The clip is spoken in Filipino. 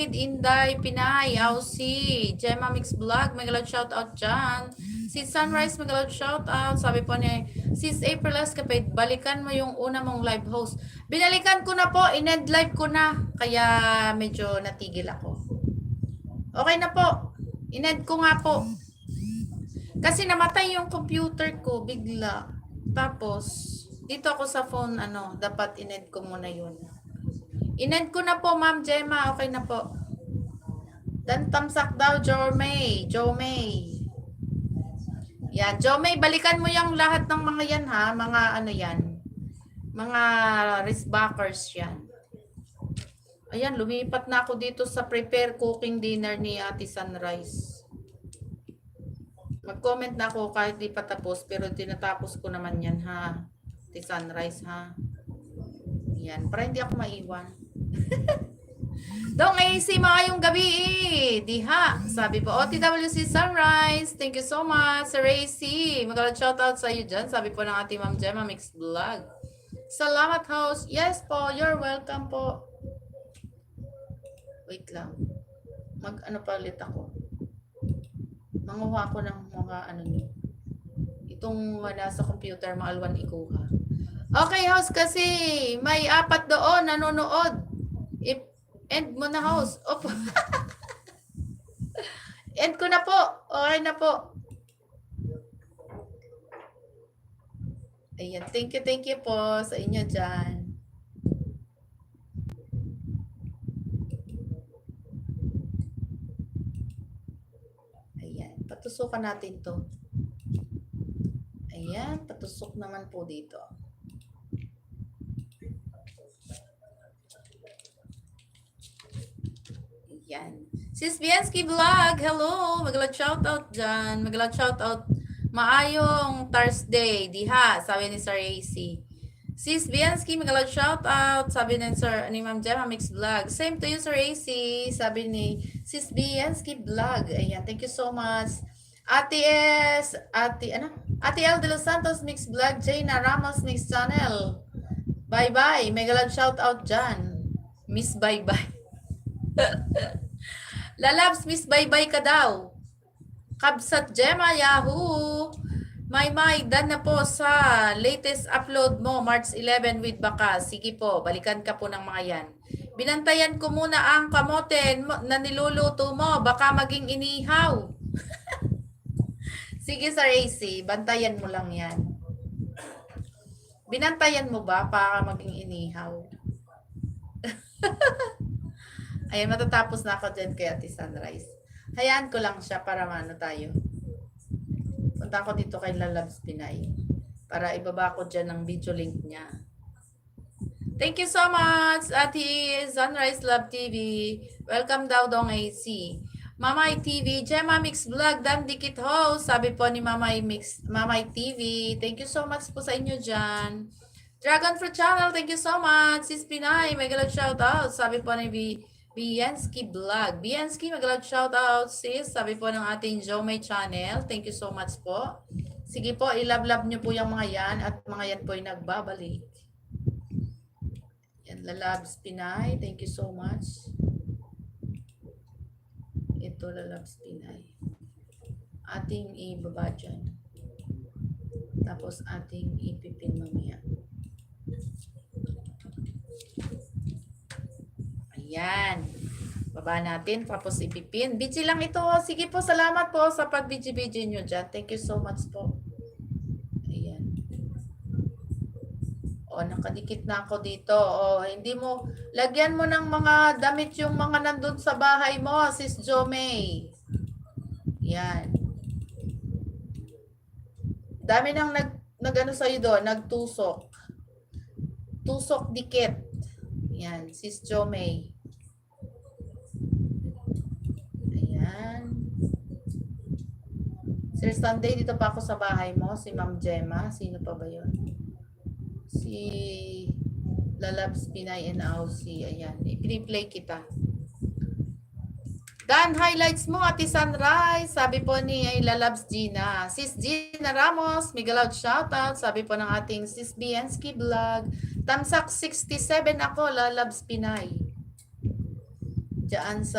Inday, Pinay, Aussie, Gemma Mix Vlog, magalog shout out dyan. Si Sunrise, magalog shout out. Sabi po niya, Sis April Escapade, balikan mo yung una mong live host. Binalikan ko na po, in-end live ko na. Kaya medyo natigil ako. Okay na po. In-end ko nga po. Kasi namatay yung computer ko bigla. Tapos, dito ako sa phone, dapat in-end ko muna yun. In-end ko na po, Ma'am Gemma. Okay na po. Dan tamsak daw, Jomay. Yan, Jomay, balikan mo yung lahat ng mga yan, ha? Mga yan. Mga wristbackers yan. Ayan, lumipat na ako dito sa prepare cooking dinner ni Ate Sunrise. Mag-comment na ako kahit di pa tapos, pero tinatapos ko naman yan, ha? Ate Sunrise, ha? Yan, para hindi ako maiwan. Dong AC, maayong gabi diha. Sabi po, OTWC Sunrise. Thank you so much, Sir AC. Magalang shoutout sa iyo dyan. Sabi po ng ating Ma'am Gemma Mixed Vlog. Salamat, host. Yes po, you're welcome po. Wait lang. Pa ulit ako. Manguha ko ng mga niyo. Itong wala sa computer, maalwan ikuha. Okay, host, kasi may 4 doon nanonood. End mo na, host. Opo. End ko na po. Okay na po. Ayan. Thank you po sa inyo dyan. Ayan. Patusukan natin to. Ayan. Patusok naman po dito. Yan. Sis Biensky Vlog, hello! Magalang shoutout dyan. Magalang shoutout. Maayong Thursday, diha, sabi ni Sir AC. Sis Biensky, magalang shoutout. Sabi ni Ma'am Gemma Mix Vlog. Same to you, Sir AC. Sabi ni Sis Biensky Vlog. Ayan, thank you so much. Ate L. De Los Santos Mix Vlog. Jaina Ramos Mix Channel. Bye-bye. Magalang shoutout dyan. Miss bye-bye. Lalabs, Miss Bye-Bye ka daw. Kabsat Gemma, Yahoo! May dan na po sa latest upload mo, March 11 with Baka. Sige po, balikan ka po ng mga yan. Binantayan ko muna ang kamote na niluluto mo. Baka maging inihaw. Sige, Sir AC, bantayan mo lang yan. Binantayan mo ba para maging inihaw? Ayan, matatapos na ako dyan kay Ate Sunrise. Hayaan ko lang siya para tayo. Punta ako dito kay Lalabs Pinay. Para ibaba ko dyan ng video link niya. Thank you so much, Ate Sunrise Love TV. Welcome daw Dong AC. Mamay TV, Gemma Mix Vlog, Dan Dikit Host. Sabi po ni Mamay TV. Thank you so much po sa inyo dyan. Dragon Fruit Channel, thank you so much. Sis Pinay, may galad shout out. Sabi po ni Biensky Vlog. Biensky, mag-loud shoutout sis. Sabi po ng ating Jomay channel. Thank you so much po. Sige po, ilab-lab nyo po yung mga yan at mga yan po ay nagbabalik. Yan, Lalabs Pinay. Thank you so much. Ito, Lalabs Pinay. Ating ibaba dyan. Tapos ating ipipin mamaya. Ayan. Baba natin, tapos ipipin. BG lang ito. Sige po, salamat po sa pag-BG-BG nyo dyan. Thank you so much po. Ayan. O, nakadikit na ako dito. O, hindi mo, lagyan mo ng mga damit yung mga nandun sa bahay mo, Sis Jomay. Yan. Dami nang nag-ano sa'yo doon, nagtusok. Tusok dikit. Yan, Sis Jomay. Sir Sunday, dito pa ako sa bahay mo. Si Ma'am Gemma. Sino pa ba yun? Si Lalabs Pinay and Aussie. Ayan. I-play kita. Dan, highlights mo, Ate Sunrise. Sabi po ni Lalabs Gina. Sis Gina Ramos, Miguelod shoutout. Sabi po ng ating Sis Biensky Vlog. Tamsak 67 ako, Lalabs Pinay. Diyan sa